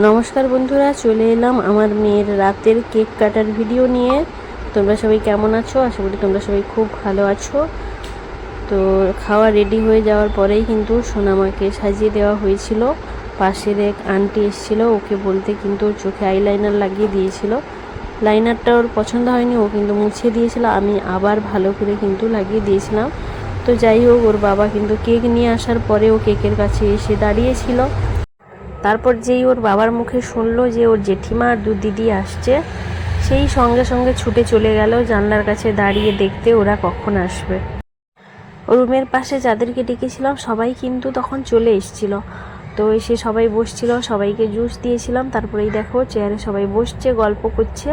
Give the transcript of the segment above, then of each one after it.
নমস্কার বন্ধুরা, চলে এলাম আমার মেয়ের রাতের কেক কাটার ভিডিও নিয়ে। তোমরা সবাই কেমন আছো? আশা করি তোমরা সবাই খুব ভালো আছো। তো খাওয়া রেডি হয়ে যাওয়ার পরেই কিন্তু সোনামাকে সাজিয়ে দেওয়া হয়েছিল। পাশের এক আন্টি এসেছিলো, ওকে বলতে কিন্তু ওর চোখে আইলাইনার লাগিয়ে দিয়েছিল। লাইনারটা ওর পছন্দ হয়নি, ও কিন্তু মুছে দিয়েছিল, আমি আবার ভালো করে কিন্তু লাগিয়ে দিয়েছিলাম। তো যাই হোক, ওর বাবা কিন্তু কেক নিয়ে আসার পরে ও কেকের কাছে এসে দাঁড়িয়েছিল। তারপর যেই ওর বাবার মুখে শুনলো যে ওর জেঠিমা আর দু দিদি আসছে, সেই সঙ্গে সঙ্গে ছুটে চলে গেল জানলার কাছে দাঁড়িয়ে দেখতে ওরা কখন আসবে। রুমের পাশে যাদেরকে ডেকেছিলাম সবাই কিন্তু তখন চলে এসেছিল। তো এসে সবাই বসছিল, সবাইকে জুস দিয়েছিলাম। তারপরেই দেখো চেয়ারে সবাই বসছে, গল্প করছে।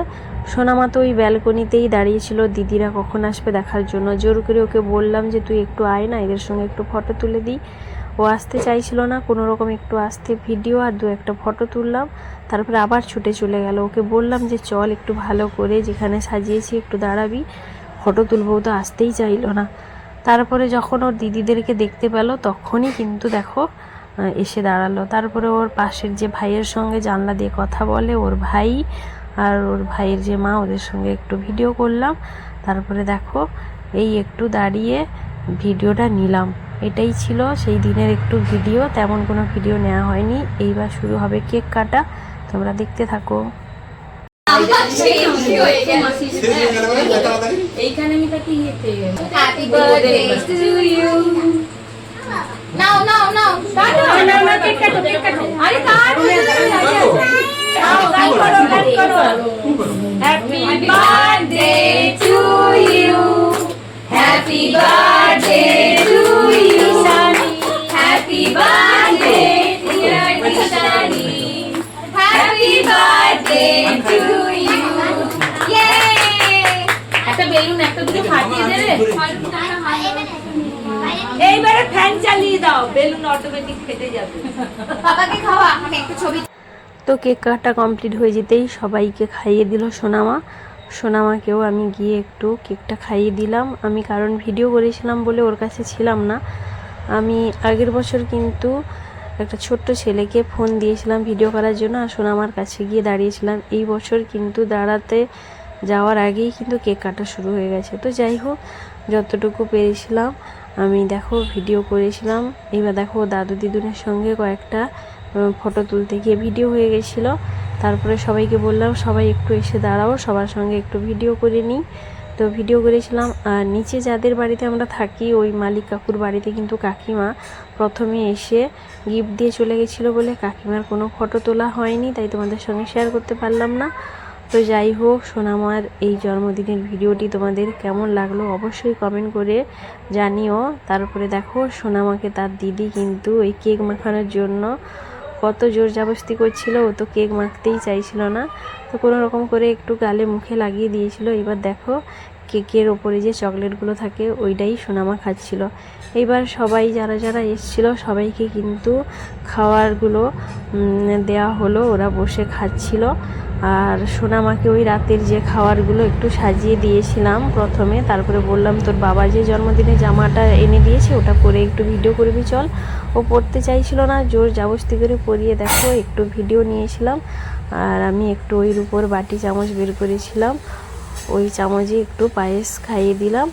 সোনামা তো ওই ব্যালকনিতেই দাঁড়িয়েছিল দিদিরা কখন আসবে দেখার জন্য। জোর করে ওকে বললাম যে তুই একটু আয় না, এদের সঙ্গে একটু ফটো তুলে দিই। ও আসতে চাইছিল না, কোনো রকম একটু আসতে ভিডিও আর দু একটা ফটো তুললাম। তারপরে আবার ছুটে চলে গেল। ওকে বললাম যে চল একটু ভালো করে যেখানে সাজিয়েছি একটু দাঁড়াবি, ফটো তুলবো। তো আসতেই চাইলো না। তারপরে যখন ওর দিদিদেরকে দেখতে পেল তখনই কিন্তু দেখো এসে দাঁড়ালো। তারপরে ওর পাশের যে ভাইয়ের সঙ্গে জানলা দিয়ে কথা বলে ওর ভাই আর ওর ভাইয়ের যে মা, ওদের সঙ্গে একটু ভিডিও করলাম। তারপরে দেখো এই একটু দাঁড়িয়ে ভিডিওটা নিলাম। এটাই ছিল সেই দিনের একটু ভিডিও, তেমন কোনো ভিডিও নেওয়া হয়নি। এইবার শুরু হবে কেক কাটা, তোমরা দেখতে থাকো। এইবারে ফ্যান চালিয়ে দাও, বেলুন অটোমেটিক ফেটে যাবে। বাবাকে খাওয়া, আমি একটা ছবি। তো কেক কাটা কমপ্লিট হয়ে যেতেই সবাইকে খাইয়ে দিল সোনামা। সোনামাকেও আমি গিয়ে একটু কেকটা খাইয়ে দিলাম। আমি কারণ ভিডিও করেছিলাম বলে ওর কাছে ছিলাম না। আমি আগের বছর কিন্তু একটা ছোট্ট ছেলেকে ফোন দিয়েছিলাম ভিডিও করার জন্য, আর সোনামার কাছে গিয়ে দাঁড়িয়েছিলাম। এই বছর কিন্তু দাঁড়াতে যাওয়ার আগেই কিন্তু কেক কাটা শুরু হয়ে গেছে। তো যাই হোক, যতটুকু পেরেছিলাম আমি দেখো ভিডিও করেছিলাম। এবার দেখো দাদু দিদুনের সঙ্গে কয়েকটা ফটো তুলতে গিয়ে ভিডিও হয়ে গেছিলো। তারপরে সবাইকে বললাম সবাই একটু এসে দাঁড়াও, সবার সঙ্গে একটু ভিডিও করে নিই। তো ভিডিও করেছিলাম। আর নিচে যাদের বাড়িতে আমরা থাকি ওই মালিক কাকুর বাড়িতে কিন্তু কাকিমা প্রথমে এসে গিফট দিয়ে চলে গেছিলো বলে কাকিমার কোনো ফটো তোলা হয়নি, তাই তোমাদের সঙ্গে শেয়ার করতে পারলাম না। তো যাই হোক, সোনামার এই জন্মদিনের ভিডিওটি তোমাদের কেমন লাগলো অবশ্যই কমেন্ট করে জানিও। তারপরে দেখো সোনামাকে তার দিদি কিন্তু ওই কেক মাখানোর জন্য কত জোর জবরদস্তি করছিল। ও তো কেক মাখতেই চাইছিল না, তো কোনো রকম করে একটু গালে মুখে লাগিয়ে দিয়েছিল। এবার দেখো কেকের ওপরে যে চকলেটগুলো থাকে ওইটাই সোনামা খাচ্ছিল। এইবার সবাই যারা যারা এসেছিলো সবাইকে কিন্তু খাওয়ারগুলো দেওয়া হলো, ওরা বসে খাচ্ছিল। আর সোনামাকে ওই রাতের যে খাবারগুলো একটু সাজিয়ে দিয়েছিলাম প্রথমে। তারপরে বললাম তোর বাবা যে জন্মদিনে জামাটা এনে দিয়েছে ওটা পরে একটু ভিডিও করবি চল। ও পড়তে চাইছিল না, জোর জবরদস্তি করে পরিয়ে দেখো একটু ভিডিও নিয়েছিলাম। আর আমি একটু ওই রূপোর বাটি চামচ বের করেছিলাম, ওই চামচে একটু পায়েস খাইয়ে দিলাম।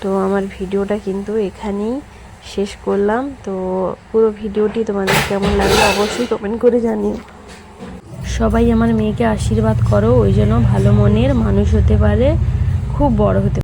তো আমার ভিডিওটা কিন্তু এখানেই শেষ করলাম। তো পুরো ভিডিওটি তোমাদের কেমন লাগলো অবশ্যই কমেন্ট করে জানিও। সবাই আমার মেয়েকে আশীর্বাদ করো, ওই জন্য ভালো মনের মানুষ হতে পারে, খুব বড় হতে পারে।